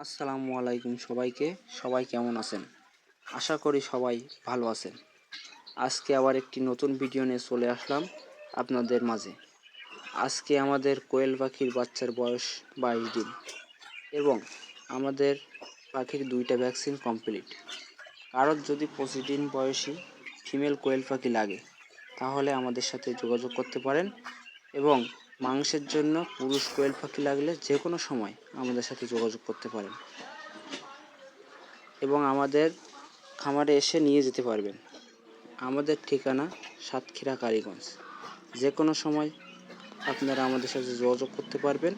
আসসালামু আলাইকুম সবাইকে। সবাই কেমন আছেন? আশা করি সবাই ভালো আছেন। আজকে আবার একটি নতুন ভিডিও নিয়ে চলে আসলাম আপনাদের মাঝে। আজকে আমাদের কোয়েল পাখির বাচ্চার বয়স 22 দিন এবং আমাদের পাখির 2টা ভ্যাকসিন কমপ্লিট। কারোর যদি 25 দিন বয়সী ফিমেল কোয়েল পাখি লাগে তাহলে আমাদের সাথে যোগাযোগ করতে পারেন এবং মাংসের জন্য পুরুষ কোয়েল পাখি লাগলে যে কোনো সময় আমাদের সাথে যোগাযোগ করতে পারেন এবং আমাদের খামারে এসে নিয়ে যেতে পারবেন। আমাদের ঠিকানা সাতক্ষীরা কালীগঞ্জ। যে কোনো সময় আপনারা আমাদের সাথে যোগাযোগ করতে পারবেন।